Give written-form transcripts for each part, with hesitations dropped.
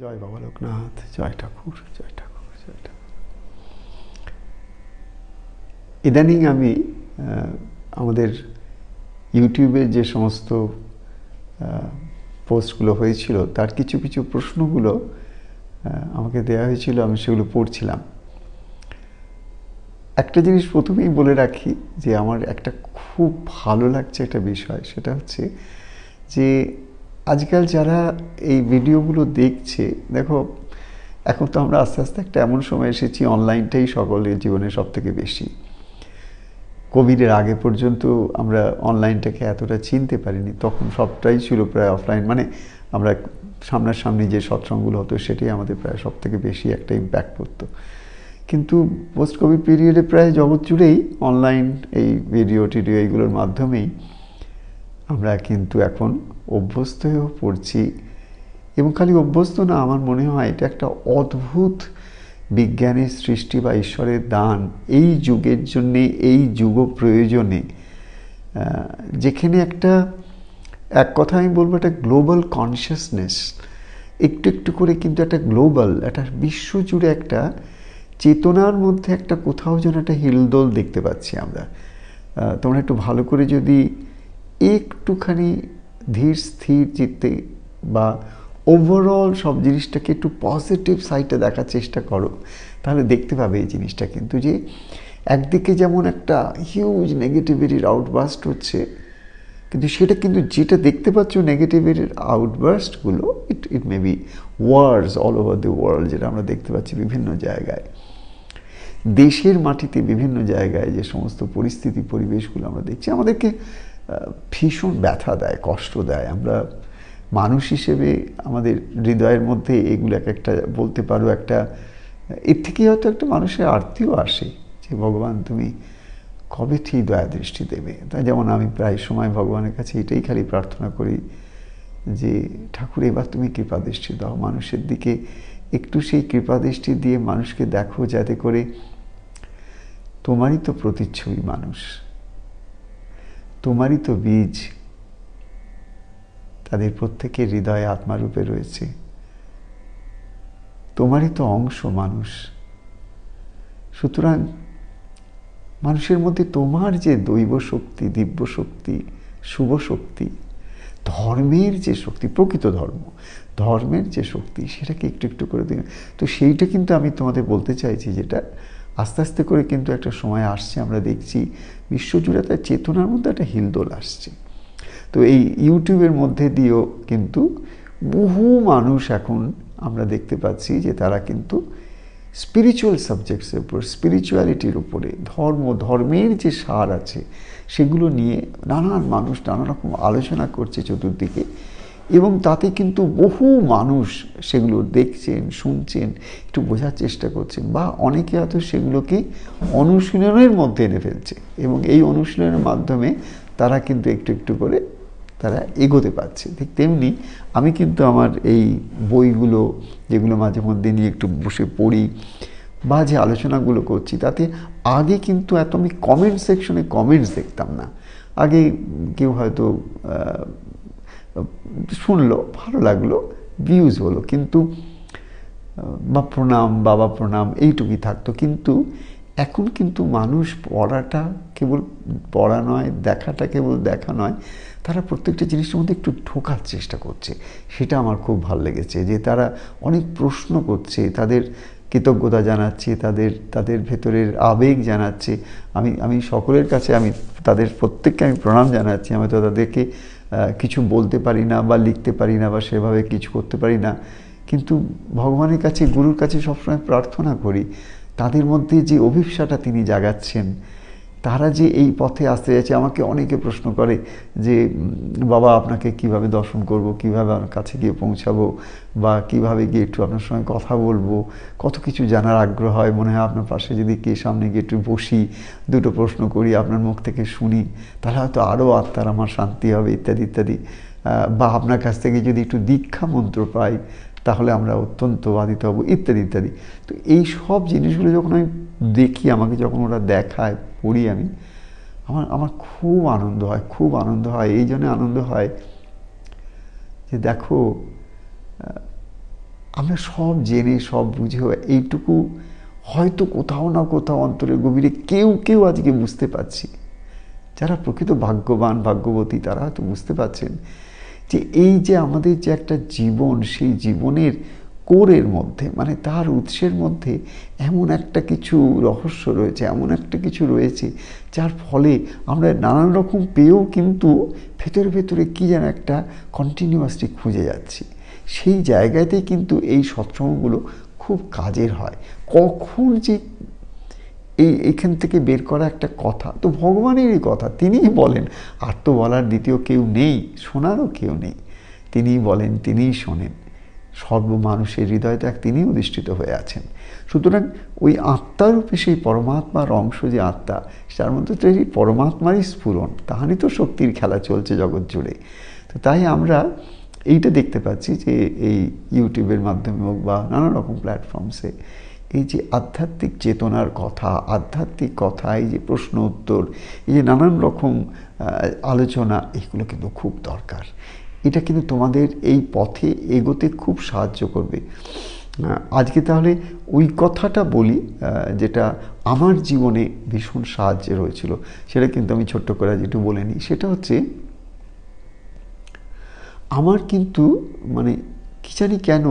জয় বাবা লোকনাথ, জয় ঠাকুর, জয় ঠাকুর, জয় ঠাকুর। ইদানিং আমি আমাদের ইউটিউবের যে সমস্ত পোস্টগুলো হয়েছিল তার কিছু কিছু প্রশ্নগুলো আমাকে দেওয়া হয়েছিল, আমি সেগুলো পড়ছিলাম। একটা জিনিস প্রথমেই বলে রাখি যে আমার একটা খুব ভালো লাগছে একটা বিষয়, সেটা হচ্ছে যে আজকাল যারা এই ভিডিওগুলো দেখছে, দেখো এখন তো আমরা আস্তে আস্তে একটা এমন সময় এসেছি, অনলাইনটাই সকলের জীবনে সব থেকে বেশি। কোভিডের আগে পর্যন্ত আমরা অনলাইনটাকে এতটা চিনতে পারিনি, তখন সবটাই ছিল প্রায় অফলাইন, মানে আমরা সামনাসামনি যে সৎসঙ্গগুলো হতো সেটাই আমাদের প্রায় সব থেকে বেশি একটা ইম্প্যাক্ট করতো। কিন্তু পোস্ট কোভিড পিরিয়ডে প্রায় জগৎ জুড়েই অনলাইন এই ভিডিও টিডিও এইগুলোর মাধ্যমেই আমরা কিন্তু এখন অভ্যস্ত হয়েও পড়ছি। এবং খালি অভ্যস্ত না, আমার মনে হয় এটা একটা অদ্ভুত বিজ্ঞানের সৃষ্টি বা ঈশ্বরের দান এই যুগের জন্যে, এই যুগ প্রয়োজনে, যেখানে একটা এক কথা আমি বলবো একটা গ্লোবাল কনসিয়াসনেস একটু একটু করে কিন্তু একটা গ্লোবাল, একটা বিশ্বজুড়ে একটা চেতনার মধ্যে একটা কোথাও যেন একটা হিলদোল দেখতে পাচ্ছি আমরা। তোমরা একটু ভালো করে যদি একটুখানি ধীর স্থির চিত্তে বা ওভারঅল সব জিনিসটাকে একটু পজিটিভ সাইডে দেখার চেষ্টা করো, তাহলে দেখতে পাবে এই জিনিসটা কিন্তু যে একদিকে যেমন একটা হিউজ নেগেটিভিটির আউটবার্স্ট হচ্ছে, কিন্তু সেটা কিন্তু যেটা দেখতে পাচ্ছ নেগেটিভিটির আউটবার্স্টগুলো, it may be worse all over the world, যেটা আমরা দেখতে পাচ্ছি বিভিন্ন জায়গায়, দেশের মাটিতে বিভিন্ন জায়গায় যে সমস্ত পরিস্থিতি পরিবেশগুলো আমরা দেখছি, আমাদেরকে ভীষণ ব্যথা দেয়, কষ্ট দেয়। আমরা মানুষ হিসেবে আমাদের হৃদয়ের মধ্যে এগুলো এক একটা বলতে পারো একটা, এর থেকেই হয়তো একটা মানুষের আরতিও আসে যে ভগবান তুমি কবে ঠিক দয়া দৃষ্টি দেবে। তাই যেমন আমি প্রায় সময় ভগবানের কাছে এটাই খালি প্রার্থনা করি যে ঠাকুর এবার তুমি কৃপা দৃষ্টি দাও মানুষের দিকে, একটু সেই কৃপা দৃষ্টি দিয়ে মানুষকে দেখো, যাতে করে তোমারই তো প্রতিচ্ছবি মানুষ, তোমারই তো বীজ, তাদের প্রত্যেকের হৃদয়ে আত্মারূপে রয়েছে, তোমারই তো অংশ মানুষ। সুতরাং মানুষের মধ্যে তোমার যে দৈব শক্তি, দিব্য শক্তি, শুভ শক্তি, ধর্মের যে শক্তি, প্রকৃত ধর্মের যে শক্তি, সেটাকে একটু একটু করে দিন। তো সেইটা কিন্তু আমি তোমাদের বলতে চাইছি, যেটা আস্তে আস্তে করে কিন্তু একটা সময় আসছে, আমরা দেখছি বিশ্বজুড়ে তার চেতনার মধ্যে একটা হিলদোল আসছে। তো এই ইউটিউবের মধ্যে দিয়েও কিন্তু বহু মানুষ এখন আমরা দেখতে পাচ্ছি যে তারা কিন্তু স্পিরিচুয়াল সাবজেক্টসের উপর, স্পিরিচুয়ালিটির উপরে, ধর্মের যে সার আছে সেগুলো নিয়ে নানান মানুষ নানা রকম আলোচনা করছে চতুর্দিকে, এবং তাতে কিন্তু বহু মানুষ সেগুলো দেখছেন, শুনছেন, একটু বোঝার চেষ্টা করছেন, বা অনেকে হয়তো সেগুলোকে অনুশীলনের মধ্যে এনে ফেলছে, এবং এই অনুশীলনের মাধ্যমে তারা কিন্তু একটু একটু করে তারা এগোতে পারছে। ঠিক তেমনি আমি কিন্তু আমার এই বইগুলো, যেগুলো মাঝে মধ্যে নিয়ে একটু বসে পড়ি বা যে আলোচনাগুলো করছি, তাতে আগে কিন্তু এত আমি কমেন্ট সেকশনে কমেন্টস দেখতাম না। আগে কেউ হয়তো শুনলো, ভালো লাগলো, ভিউজ হলো, কিন্তু বা প্রণাম, বাবা প্রণাম, এইটুকুই থাকতো। কিন্তু এখন কিন্তু মানুষ পড়াটা কেবল পড়া নয়, দেখাটা কেবল দেখা নয়, তারা প্রত্যেকটা জিনিসের মধ্যে একটু ঢোকার চেষ্টা করছে। সেটা আমার খুব ভালো লেগেছে যে তারা অনেক প্রশ্ন করছে, তাদের কৃতজ্ঞতা জানাচ্ছে, তাদের ভেতরের আবেগ জানাচ্ছে। আমি সকলের কাছে আমি তাদের প্রত্যেককে আমি প্রণাম জানাচ্ছি। আমি তো তাদেরকে কিছু বলতে পারি না বা লিখতে পারি না বা সেভাবে কিছু করতে পারি না, কিন্তু ভগবানের কাছে, গুরুর কাছে সবসময় প্রার্থনা করি তাদের মধ্যে যে অভিপ্সাটা তিনি জাগাচ্ছেন, তারা যে এই পথে আসতে যাচ্ছে। আমাকে অনেকে প্রশ্ন করে যে বাবা আপনাকে কিভাবে দর্শন করব, কিভাবে আপনার কাছে গিয়ে পৌঁছাবো, বা কিভাবে গিয়ে একটু আপনার সঙ্গে কথা বলবো, কত কিছু জানার আগ্রহ হয়। মনে হয় আপনার পাশে যদি কে সামনে গিয়ে একটু বসি, দুটো প্রশ্ন করি, আপনার মুখ থেকে শুনি, তাহলে হয়তো আরও আত্মার আমার শান্তি হবে, ইত্যাদি ইত্যাদি। বা আপনার কাছ থেকে যদি একটু দীক্ষা মন্ত্র পাই, তাহলে আমরা অত্যন্ত বাধিত হব, ইত্যাদি ইত্যাদি। তো এই সব জিনিসগুলো যখন আমি দেখি, আমাকে যখন ওরা দেখায়, পড়ি আমি, আমার খুব আনন্দ হয়, খুব আনন্দ হয়। এই জন্য আনন্দ হয় যে দেখো আমরা সব জেনে সব বুঝে এইটুকু হয়তো কোথাও না কোথাও অন্তরের গভীরে কেউ কেউ আজকে বুঝতে পারছি। যারা প্রকৃত ভাগ্যবান ভাগ্যবতী তারা হয়তো বুঝতে পারছেন যে এই যে আমাদের যে একটা জীবন, সেই জীবনের কোরের মধ্যে মানে তার উৎসের মধ্যে এমন একটা কিছু রহস্য রয়েছে, এমন একটা কিছু রয়েছে যার ফলে আমরা নানান রকম পেয়েও কিন্তু ভেতরে ভেতরে কী যেন একটা কন্টিনিউয়াসলি খুঁজে যাচ্ছি। সেই জায়গাতেই কিন্তু এই সৎসঙ্গগুলো খুব কাজের হয়। কখন যে এখান থেকে বের করা একটা কথা তো ভগবানেরই কথা, তিনিই বলেন, আর তো বলার দ্বিতীয় কেউ নেই, শোনারও কেউ নেই। তিনিই বলেন, তিনিই শোনেন, সর্ব মানুষের হৃদয় দেখ তিনিই অধিষ্ঠিত হয়ে আছেন। সুতরাং ওই আত্মারূপে সেই পরমাত্মার অংশ যে আত্মা, তার মধ্যে তো এই পরমাত্মারই স্ফুরণ, তাহারই তো শক্তির খেলা চলছে জগৎ জুড়ে। তো তাই আমরা এইটা দেখতে পাচ্ছি যে এই ইউটিউবের মাধ্যমে হোক বা নানা রকম প্ল্যাটফর্মসে এই যে আধ্যাত্মিক চেতনার কথা, আধ্যাত্মিক কথা, এই যে প্রশ্ন উত্তর, এই যে নানান রকম আলোচনা, এগুলো কিন্তু খুব দরকার। এটা কিন্তু তোমাদের এই পথে এগোতে খুব সাহায্য করবে। আজকে তাহলে ওই কথাটা বলি যেটা আমার জীবনে ভীষণ সাহায্যে হয়েছিল, সেটা কিন্তু আমি ছোট্ট করে যেটু বলে নিই। সেটা হচ্ছে আমার কিন্তু মানে কি জানি কেন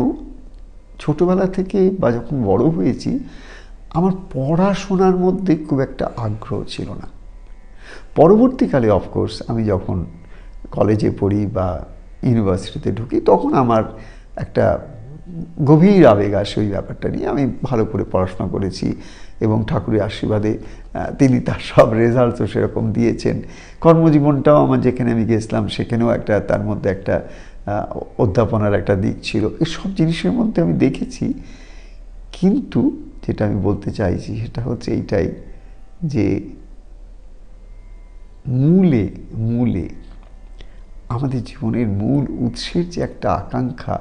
ছোটোবেলা থেকে বা যখন বড় হয়েছি আমার পড়াশোনার মধ্যে খুব একটা আগ্রহ ছিল না। পরবর্তীকালে অফকোর্স আমি যখন কলেজে পড়ি বা ইউনিভার্সিটিতে ঢুকি তখন আমার একটা গভীর আবেগ আসে ওই ব্যাপারটা নিয়ে। আমি ভালো করে পড়াশোনা করেছি এবং ঠাকুরের আশীর্বাদে তিনি তার সব রেজাল্টও সেরকম দিয়েছেন। কর্মজীবনটাও আমার যেখানে আমি গেছিলাম সেখানেও একটা তার মধ্যে একটা অধ্যাপনার একটা দিক ছিল। এসব জিনিসের মধ্যে আমি দেখেছি, কিন্তু যেটা আমি বলতে চাইছি সেটা হচ্ছে এইটাই যে মূলে আমাদের জীবনের মূল উৎসের যে একটা আকাঙ্ক্ষা,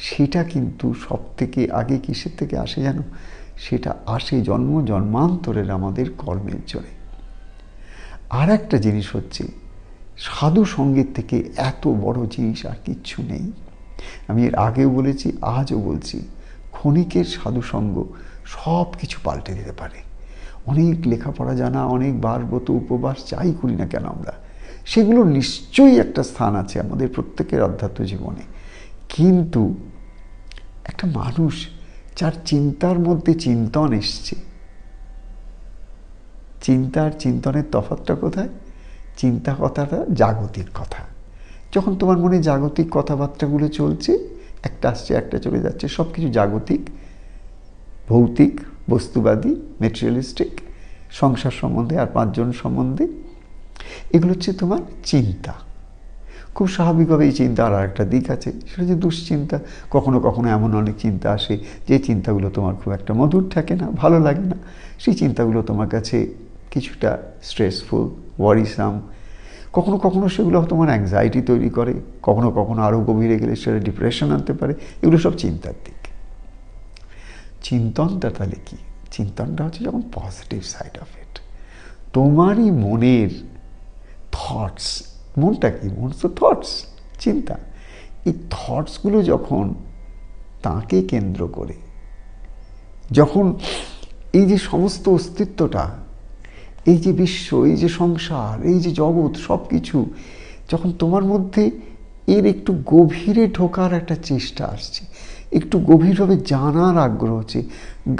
সেটা কিন্তু সব থেকে আগে কিসের থেকে আসে জানো? সেটা আসে জন্ম জন্মান্তরের আমাদের কর্মের জোরে। আর একটা জিনিস হচ্ছে সাধু সঙ্গের থেকে এত বড় জিনিস আর কিচ্ছু নেই। আমি এর আগেও বলেছি, আজও বলছি, ক্ষণিকের সাধু সঙ্গ সব কিছু পাল্টে দিতে পারে। অনেক লেখাপড়া জানা, অনেক ব্রত উপবাস যাই করি না কেন আমরা, সেগুলোর নিশ্চয়ই একটা স্থান আছে আমাদের প্রত্যেকের আধ্যাত্ম জীবনে। কিন্তু একটা মানুষ যার চিন্তার মধ্যে চিন্তন এসছে, চিন্তার চিন্তনের তফাৎটা কোথায়? চিন্তা কথাটা জাগতিক কথা। যখন তোমার মনে জাগতিক কথাবার্তাগুলো চলছে, একটা আসছে একটা চলে যাচ্ছে, সব কিছু জাগতিক, ভৌতিক, বস্তুবাদী, মেটেরিয়ালিস্টিক, সংসার সম্বন্ধে আর পাঁচজন সম্বন্ধে, এগুলো হচ্ছে তোমার চিন্তা। খুব স্বাভাবিকভাবে এই চিন্তার আর একটা দিক আছে, সেটা হচ্ছে দুশ্চিন্তা। কখনো কখনো এমন অনেক চিন্তা আসে যে চিন্তাগুলো তোমার খুব একটা মধুর থাকে না, ভালো লাগে না। সেই চিন্তাগুলো তোমার কাছে কিছুটা স্ট্রেসফুল, ওয়ারিসাম। কখনো কখনো সেগুলো তোমার অ্যাংজাইটি তৈরি করে, কখনো কখনো আরও গভীরে গেলে সেটা ডিপ্রেশন আনতে পারে। এগুলো সব চিন্তার দিক। চিন্তনটা তাহলে কি? চিন্তনটা হচ্ছে যখন পজিটিভ সাইড অফ ইট, তোমারই মনের থটস। মনটা কি? মন তো থটস, চিন্তা। এই থটসগুলো যখন তাকে কেন্দ্র করে, যখন এই যে সমস্ত অস্তিত্বটা, এই যে বিশ্ব, এই যে সংসার, এই যে জগৎ, সব কিছু যখন তোমার মধ্যে এর একটু গভীরে ঢোকার একটা চেষ্টা আসছে, একটু গভীরভাবে জানার আগ্রহ হচ্ছে।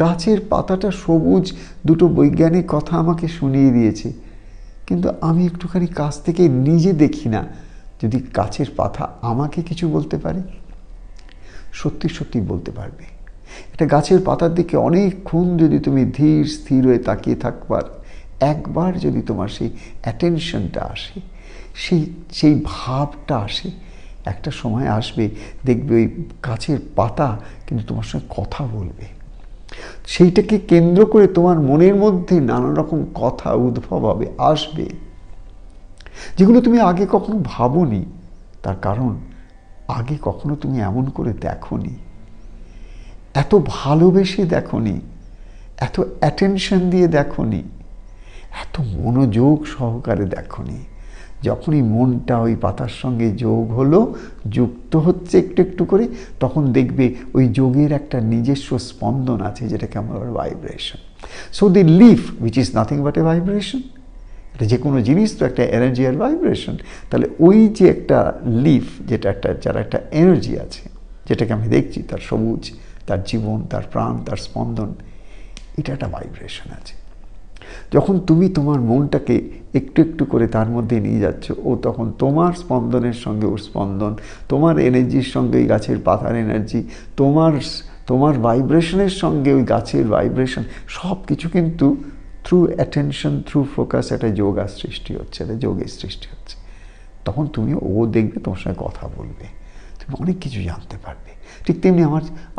গাছের পাতাটা সবুজ, দুটো বৈজ্ঞানিক কথা আমাকে শুনিয়ে দিয়েছে, কিন্তু আমি একটুখানি কাছ থেকে নিজে দেখি না। যদি গাছের পাতা আমাকে কিছু বলতে পারে, সত্যি সত্যি বলতে পারবে। একটা গাছের পাতার দিকে অনেকক্ষণ যদি তুমি ধীর স্থির হয়ে তাকিয়ে থাকবার, একবার যদি তোমার সেই অ্যাটেনশনটা আসে, সেই ভাবটা আসে, একটা সময় আসবে দেখবে ওই গাছের পাতা কিন্তু তোমার সঙ্গে কথা বলবে। সেইটাকে কেন্দ্র করে তোমার মনের মধ্যে নানা রকম কথা উদ্ভব হবে, আসবে, যেগুলো তুমি আগে কখনো ভাবোনি। তার কারণ আগে কখনো তুমি এমন করে দেখোনি, এত ভালোবেসে দেখোনি, এত অ্যাটেনশন দিয়ে দেখোনি, এত মনোযোগ সহকারে দেখোনি। যখনই মনটা ওই পাতার সঙ্গে যোগ হলো, যুক্ত হচ্ছে একটু একটু করে, তখন দেখবে ওই যোগের একটা নিজস্ব স্পন্দন আছে, যেটাকে আমরা vibration. So the leaf which is nothing but A vibration. এটা যে কোনো জিনিস তো একটা এনার্জি আর ভাইব্রেশন। তাহলে ওই যে একটা লিফ, যেটা একটা, যার একটা এনার্জি আছে, যেটাকে আমি দেখছি, তার সবুজ, তার জীবন, তার প্রাণ, তার স্পন্দন, এটা একটা ভাইব্রেশন আছে। যখন তুমি তোমার মনটাকে একটু একটু করে তার মধ্যে নিয়ে যাচ্ছ, ও তখন তোমার স্পন্দনের সঙ্গে ওর স্পন্দন, তোমার এনার্জির সঙ্গে ওই গাছের পাতার এনার্জি, তোমার ভাইব্রেশনের সঙ্গে ওই গাছের ভাইব্রেশন, সব কিছু কিন্তু থ্রু অ্যাটেনশন, থ্রু ফোকাস একটা যোগা সৃষ্টি হচ্ছে, একটা যোগের সৃষ্টি হচ্ছে। তখন তুমিও, ও দেখবে তোমার সঙ্গে কথা বলবে, তুমি অনেক কিছু জানতে পারবে। ঠিক তেমনি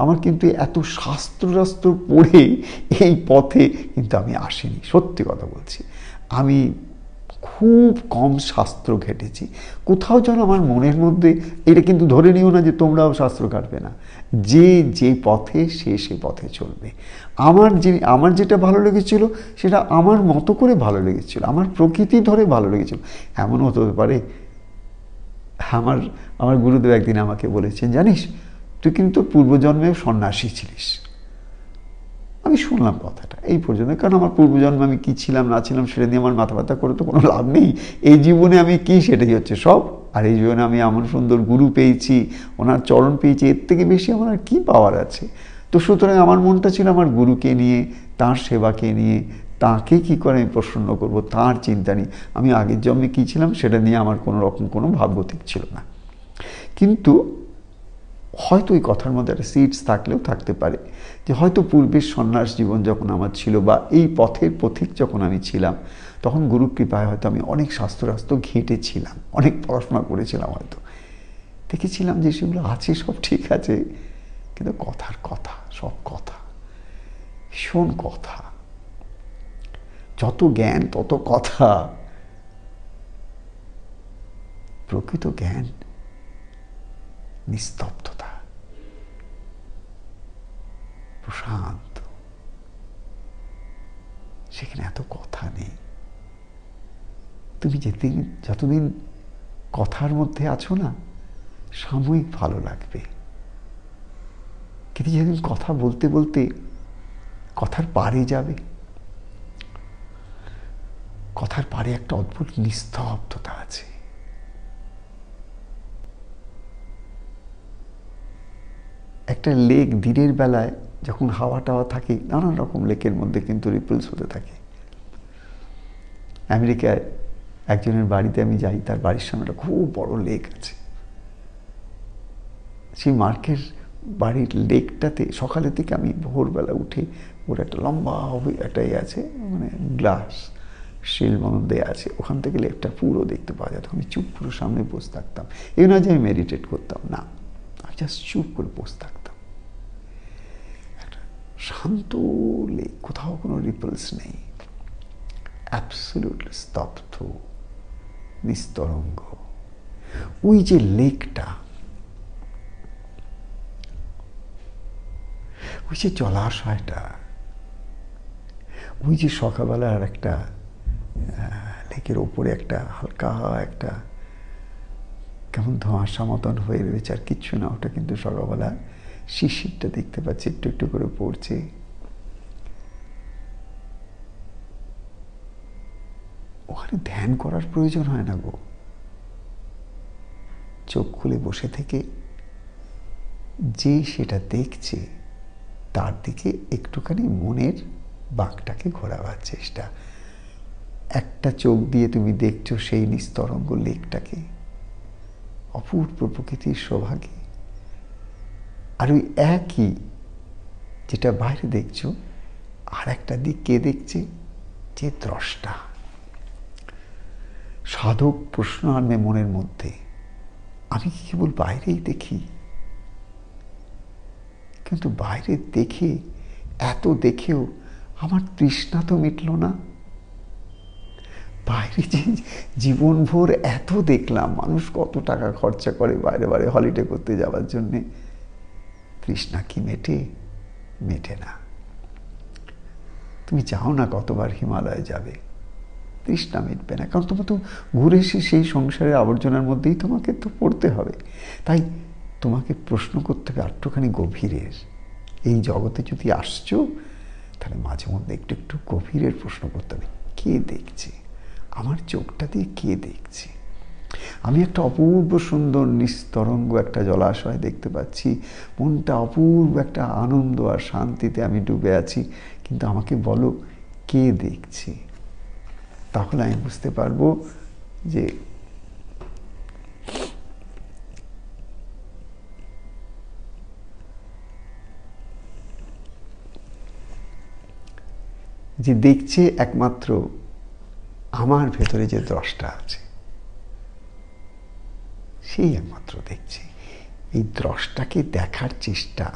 আমার কিন্তু এত শাস্ত্র পড়ে এই পথে কিন্তু আমি আসিনি, সত্যি কথা বলছি। আমি খুব কম শাস্ত্র ঘেটেছি। কোথাও যেন আমার মনের মধ্যে, এটা কিন্তু ধরে নিও না যে তোমরাও শাস্ত্র ঘাটবে না, যে পথে সে পথে চলবে। আমার যেটা ভালো লেগেছিল সেটা আমার মতো করে ভালো লেগেছিল, আমার প্রকৃতি ধরে ভালো লেগেছিল। এমনও হতে পারে, আমার গুরুদেব একদিন আমাকে বলেছেন, জানিস তুই কিন্তু পূর্বজন্মেও সন্ন্যাসী ছিলিস। আমি শুনলাম কথাটা এই পর্যন্ত, কারণ আমার পূর্বজন্মে আমি কী ছিলাম না ছিলাম সেটা নিয়ে আমার মাথা ব্যথা করে তো কোনো লাভ নেই। এই জীবনে আমি কী, সেটাই হচ্ছে সব। আর এই জীবনে আমি এমন সুন্দর গুরু পেয়েছি, ওনার চরণ পেয়েছি, এর থেকে বেশি আমার আর কী পাওয়ার আছে। তো সুতরাং আমার মনটা ছিল আমার গুরুকে নিয়ে, তাঁর সেবাকে নিয়ে, তাঁকে কী করে আমি প্রসন্ন করবো, তাঁর চিন্তা নিয়ে। আমি আগের জন্মে কী ছিলাম সেটা নিয়ে আমার কোনো রকম কোনো ভাবগতিক ছিল না। কিন্তু হয়তো এই কথার মধ্যে একটা সিডস থাকলেও থাকতে পারে, যে হয়তো পূর্বের সন্ন্যাস জীবন যখন আমার ছিল, বা এই পথের পথিক যখন আমি ছিলাম, তখন গুরু কৃপায় হয়তো আমি অনেক শাস্ত্র ঘেঁটেছিলাম, অনেক পড়াশোনা করেছিলাম, হয়তো দেখেছিলাম যে সেগুলো আছে, সব ঠিক আছে, কিন্তু কথার কথা, সব কথা, ভীষণ কথা, যত জ্ঞান তত কথা। প্রকৃত জ্ঞান নিস্তব্ধতা, প্রশান্ত, সেখানে এত কথা নেই। তুমি যতদিন কথার মধ্যে আছো না, সাময়িক ভালো লাগবে, কিন্তু যেদিন কথা বলতে বলতে কথার পারে যাবে, কথার পারে একটা অদ্ভুত নিস্তব্ধতা আছে। একটা লেক দিনের বেলায় যখন হাওয়া টাওয়া থাকে, নানান রকম লেকের মধ্যে কিন্তু রিপলস হতে থাকে। আমেরিকায় একজনের বাড়িতে আমি যাই, তার বাড়ির সামনে একটা খুব বড় লেক আছে। সেই মার্কের বাড়ির লেকটাতে সকালের দিকে আমি ভোরবেলা উঠে, ওর একটা লম্বা একটা আছে, মানে গ্লাস শিল মতন দেয়া আছে, ওখান থেকে লেকটা পুরো দেখতে পাওয়া যেত। আমি চুপ করে সামনে বসে থাকতাম। এই নয় যে আমি মেডিটেট করতাম, না, আমি জাস্ট চুপ করে বসে থাকতাম। একটা শান্ত লেক, কোথাও কোনো রিপলস নেই, অ্যাবসলিউটলি স্তব্ধ, নিস্তরঙ্গ। ওই যে লেকটা, ওই যে জলাশয়টা, ওই যে সকালবেলার একটা লেকের ওপরে একটা হালকা একটা কেমন ধোঁয়াশা মতন হয়ে রয়েছে, আর কিচ্ছু না, ওটা কিন্তু সকালবেলা শিশিরটা দেখতে পাচ্ছি একটু একটু করে পড়ছে। ওখানে ধ্যান করার প্রয়োজন হয় না গো, চোখ খুলে বসে থেকে যে সেটা দেখছে তার দিকে একটুখানি মনের বাঁকটাকে ঘোরাবার চেষ্টা। একটা চোখ দিয়ে তুমি দেখছো সেই নিস্তরঙ্গ লেকটাকে, অপূর্ব প্রকৃতির সৌভাগ্যে, আর ওই একই যেটা বাইরে দেখছো, আর একটা দিক কে দেখছে, যে দ্রষ্টা। সাধক প্রশ্ন আনবে মনের মধ্যে, আমি কি কেবল বাইরেই দেখি? কিন্তু বাইরে দেখে, এত দেখেও আমার তৃষ্ণা তো মিটল না। বাইরে যে জীবনভর এত দেখলাম, মানুষ কত টাকা খরচা করে বাইরে বাইরে হলিডে করতে যাওয়ার জন্যে, তৃষ্ণা কি মেটে? মেটে না। তুমি চাও না কতবার হিমালয়ে যাবে, তৃষ্ণা মিটবে না, কারণ তোমার তো ঘুরে এসে সেই সংসারের আবর্জনার মধ্যেই তোমাকে তো পড়তে হবে। তাই তোমাকে প্রশ্ন করতে হবে একটুখানি গভীরের। এই জগতে যদি আসছো, তাহলে মাঝে মধ্যে একটু একটু গভীরের প্রশ্ন করতে হবে, কে দেখছে আমার চোখটা দিয়ে, কে দেখছে? আমি একটা অপূর্ব সুন্দর নিস্তরঙ্গ একটা জলাশয় দেখতে পাচ্ছি, মনটা অপূর্ব একটা আনন্দ আর শান্তিতে আমি ডুবে আছি, কিন্তু আমাকে বলো কে দেখছে? তাহলে আমি বুঝতে পারবো যে দেখছে একমাত্র আমার ভেতরে যে দ্রষ্টা আছে, সেই একমাত্র দেখছে। এই দ্রষ্টাকে দেখার চেষ্টা,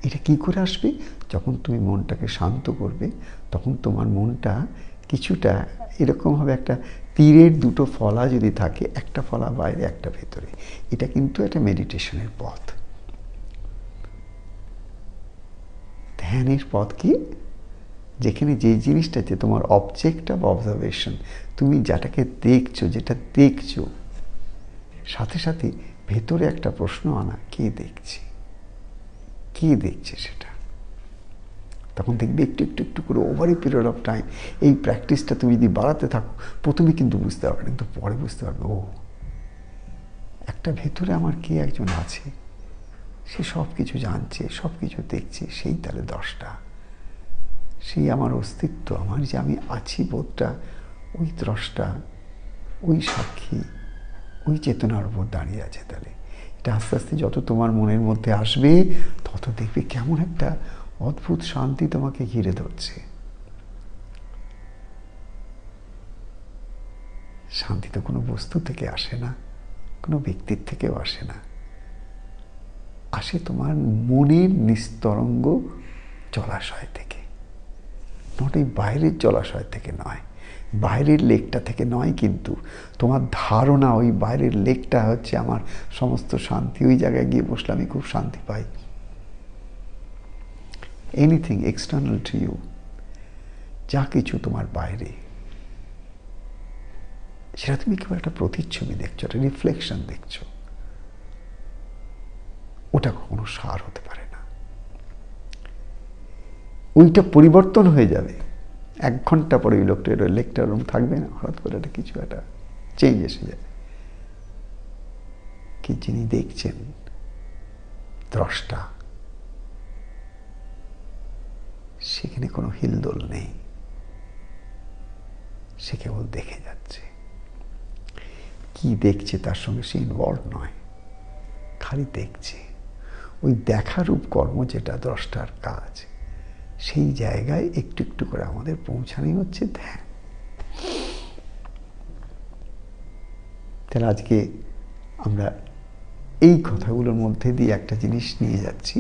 এটা কি করে আসবে? যখন তুমি মনটাকে শান্ত করবে, তখন তোমার মনটা কিছুটা এরকম হবে, একটা তীরের দুটো ফলা যদি থাকে, একটা ফলা বাইরে একটা ভেতরে, এটা কিন্তু একটা মেডিটেশনের পথ। ধ্যানের পথ কি? যেখানে যে জিনিসটা, যে তোমার অবজেক্ট অফ অবজারভেশন, তুমি যেটাকে দেখছো, যেটা দেখছো, সাথে সাথে ভেতরে একটা প্রশ্ন আনা, কে দেখছে, কে দেখছে সেটা। তখন দেখবে একটু একটু একটু করে over a period of time এই প্র্যাকটিসটা তুমি যদি বাড়াতে থাকো, প্রথমে কিন্তু বুঝতে পারবে না, কিন্তু পরে বুঝতে পারবে, ও একটা ভেতরে আমার কে একজন আছে, সে সব কিছু জানছে, সব কিছু দেখছে, সেই তাহলে দ্রষ্টা। সেই আমার অস্তিত্ব, আমার যে আমি আছি বোধটা, ওই দ্রষ্টা, ওই সাক্ষী, ওই চেতনার উপর দাঁড়িয়ে আছে। তাহলে এটা আস্তে আস্তে যত তোমার মনের মধ্যে আসবে, তত দেখবে কেমন একটা অদ্ভুত শান্তি তোমাকে ঘিরে ধরছে। শান্তি তো কোনো বস্তু থেকে আসে না, কোনো ব্যক্তির থেকেও আসে না, আসে তোমার মনের নিস্তরঙ্গ জলাশয় থেকে। নট এই বাইরের জলাশয় থেকে নয়, বাইরের লেকটা থেকে নয়, কিন্তু তোমার ধারণা ওই বাইরের লেকটা হচ্ছে আমার সমস্ত শান্তি, ওই জায়গায় গিয়ে বসলে আমি খুব শান্তি পাই। এনিথিং এক্সটার্নাল টু ইউ, যা কিছু তোমার বাইরে, সেটা তুমি কেবল একটা প্রতিচ্ছবি দেখছো, একটা রিফ্লেকশন দেখছো, ওটা কখনো সার হতে পারে না। ওইটা পরিবর্তন হয়ে যাবে, 1 ঘন্টা পরে ওই লোকটা লেকটার রুম থাকবে না, হঠাৎ করে একটা কিছু একটা চেঞ্জ এসে যাবে। কি যিনি দেখছেন, দ্রষ্টা, সেখানে কোনো হিলদোল নেই, সে কেবল দেখে যাচ্ছে। কি দেখছে তার সঙ্গে সে ইনভলভ নয়, খালি দেখছে। ওই দেখার উপকর্ম যেটা দ্রষ্টার কাজ, সেই জায়গায় একটু একটু করে আমাদের পৌঁছানোই হচ্ছে ধ্যান। তাহলে আজকে আমরা এই কথাগুলোর মধ্যে দিয়ে একটা জিনিস নিয়ে যাচ্ছি,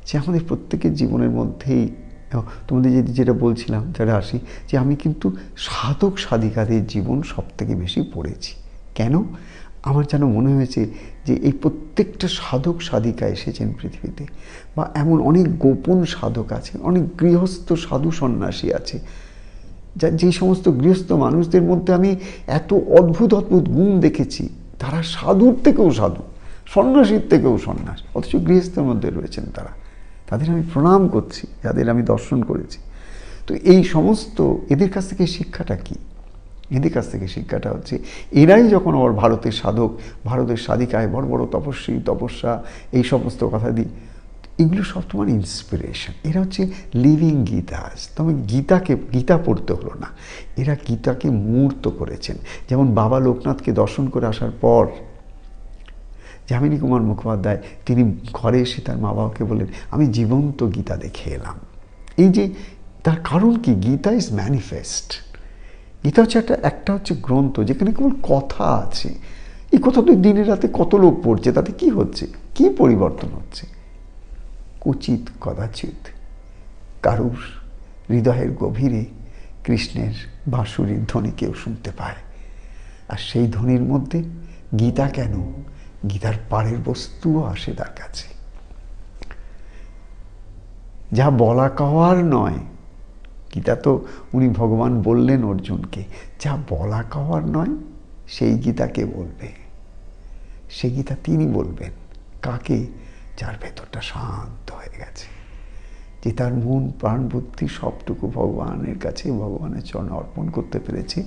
যে আমাদের প্রত্যেকের জীবনের মধ্যেই, তোমাদের যেটা বলছিলাম, যারা আসি, যে আমি কিন্তু সাধক সাধিকাদের জীবন সব থেকে বেশি পড়েছি। কেন? আমার যেন মনে হয়েছে যে এই প্রত্যেকটা সাধক সাধিকা এসেছেন পৃথিবীতে, বা এমন অনেক গোপন সাধক আছে, অনেক গৃহস্থ সাধু সন্ন্যাসী আছে, যে সমস্ত গৃহস্থ মানুষদের মধ্যে আমি এত অদ্ভুত অদ্ভুত গুণ দেখেছি। তারা সাধুর থেকেও সাধু, সন্ন্যাসীর থেকেও সন্ন্যাস, অথচ গৃহস্থের মধ্যে রয়েছেন তারা। তাদের আমি প্রণাম করছি, যাদের আমি দর্শন করেছি। তো এই সমস্ত এদের কাছ থেকে শিক্ষাটা কি? এদের কাছ থেকে শিক্ষাটা হচ্ছে, এরাই যখন আবার ভারতের সাধক, ভারতের সাধিকায় বড় বড় তপস্বী, তপস্যা, এই সমস্ত কথা দিই, এগুলো সব তোমার ইন্সপিরেশন। এরা হচ্ছে লিভিং গীতাস। তবে গীতা পড়তে হলো না, এরা গীতাকে মূর্ত করেছেন। যেমন বাবা লোকনাথকে দর্শন করে আসার পর যামিনী কুমার মুখোপাধ্যায়, তিনি ঘরে এসে তার মা বাবাকে বললেন, আমি জীবন্ত গীতা দেখে এলাম। এই যে তার কারণ কি? Gita is manifest. গীতা হচ্ছে একটা হচ্ছে গ্রন্থ, যেখানে কেবল কথা আছে। এই কথা তো দিনে রাতে কত লোক পড়ছে, তাতে কি হচ্ছে, কি পরিবর্তন হচ্ছে? কুচিত কদাচিৎ কারুর হৃদয়ের গভীরে কৃষ্ণের বাঁশুরীর ধ্বনি কেউ শুনতে পায়, আর সেই ধ্বনির মধ্যে গীতা কেন, গীতার পারের বস্তুও আসে তার কাছে। যা বলা কওয়ার নয়, গীতা তো উনি ভগবান বললেন অর্জুনকে, যা বলা কওয়ার নয় সেই গীতাকে বলবে। সেই গীতা তিনি বলবেন কাকে? যার ভেতরটা শান্ত হয়ে গেছে, যে তার মন প্রাণ বুদ্ধি সবটুকু ভগবানের কাছে, ভগবানের চরণে অর্পণ করতে পেরেছে।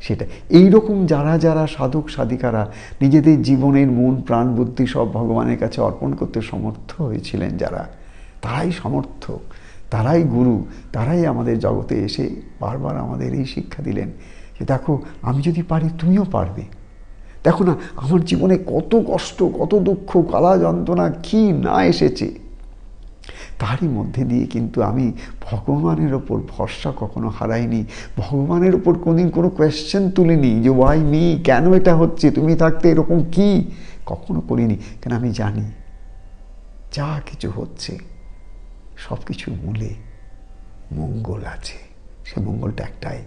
সেটা এইরকম যারা যারা সাধক সাধিকারা নিজেদের জীবনের মন প্রাণ বুদ্ধি সব ভগবানের কাছে অর্পণ করতে সমর্থ হয়েছিলেন, যারা, তারাই সমর্থক, তারাই গুরু, তারাই আমাদের জগতে এসে বারবার আমাদের এই শিক্ষা দিলেন যে দেখো আমি যদি পারি তুমিও পারবে। দেখো না আমার জীবনে কত কষ্ট, কত দুঃখ, কালা যন্ত্রণা কি না এসেছে, তারই মধ্যে দিয়ে কিন্তু আমি ভগবানের ওপর ভরসা কখনো হারাইনি, ভগবানের ওপর কোনদিন কোনো কোয়েশ্চেন তুলিনি যে ওয়াই মি, কেন এটা হচ্ছে, তুমি থাকতে এরকম কি, কখনো করিনি। কেন আমি জানি যা কিছু হচ্ছে সব কিছুর মূলে মঙ্গল আছে। সে মঙ্গলটা একটাই,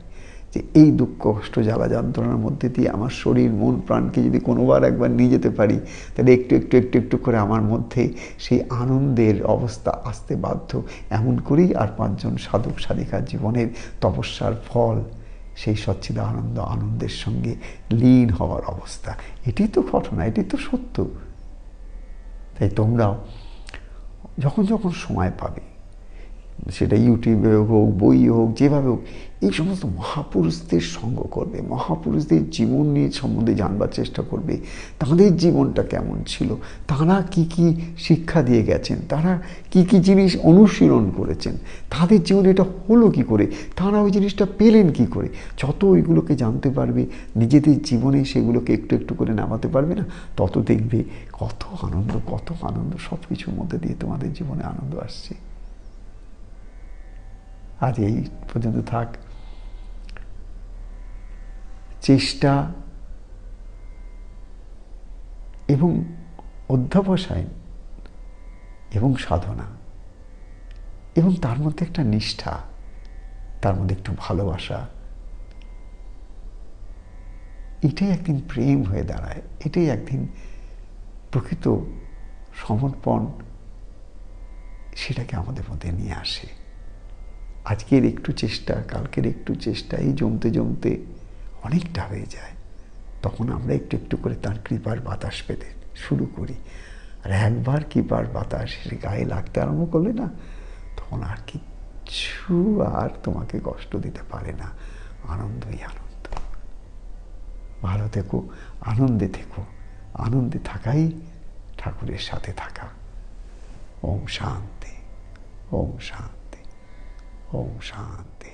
যে এই দুঃখ কষ্ট জ্বালা যন্ত্রণার মধ্যে দিয়ে আমার শরীর মন প্রাণকে যদি কোনোবার একবার নিয়ে যেতে পারি, তাহলে একটু একটু একটু একটু করে আমার মধ্যে সেই আনন্দের অবস্থা আসতে বাধ্য। এমন করেই আর 5 জন সাধক সাধিকার জীবনের তপস্যার ফল সেই সচ্চিদানন্দ আনন্দের সঙ্গে লীন হওয়ার অবস্থা। এটি তো ঘটনা, এটি তো সত্য। তাই তোমরাও যখন যখন সময় পাবে, সেটা ইউটিউবে হোক, বই হোক, যেভাবে হোক, এই সমস্ত মহাপুরুষদের সঙ্গ করবে, মহাপুরুষদের জীবন নিয়ে সম্বন্ধে জানবার চেষ্টা করবে। তাদের জীবনটা কেমন ছিল, তারা কি কি শিক্ষা দিয়ে গেছেন, তারা কি কি জিনিস অনুশীলন করেছেন, তাদের জীবনে এটা হলো কি করে, তারা ওই জিনিসটা পেলেন কি করে। যত ওইগুলোকে জানতে পারবে, নিজেদের জীবনে সেগুলোকে একটু একটু করে নামাতে পারবে না, তত দেখবে কত আনন্দ, কত আনন্দ, সব কিছুর মধ্যে দিয়ে তোমাদের জীবনে আনন্দ আসছে। আজ এই পর্যন্ত থাক। চেষ্টা এবং অধ্যবসায় এবং সাধনা এবং তার মধ্যে একটা নিষ্ঠা, তার মধ্যে একটু ভালোবাসা, এটাই একদিন প্রেম হয়ে দাঁড়ায়, এটাই একদিন প্রকৃত সমর্পণ, সেটাকে আমাদের মধ্যে নিয়ে আসে। আজকের একটু চেষ্টা, কালকের একটু চেষ্টা, এই জমতে জমতে অনেকটা হয়ে যায়। তখন আমরা একটু একটু করে তার কৃপার বাতাস পেতে শুরু করি। আর একবার কৃপার বাতাস গায়ে লাগতে আরম্ভ করলে না, তখন আর কিচ্ছু আর তোমাকে কষ্ট দিতে পারে না। আনন্দই আনন্দ। ভালো থেকো, আনন্দে থেকো। আনন্দে থাকাই ঠাকুরের সাথে থাকা। ওম শান্তি, ওম শান্তি, ওম শান্তি।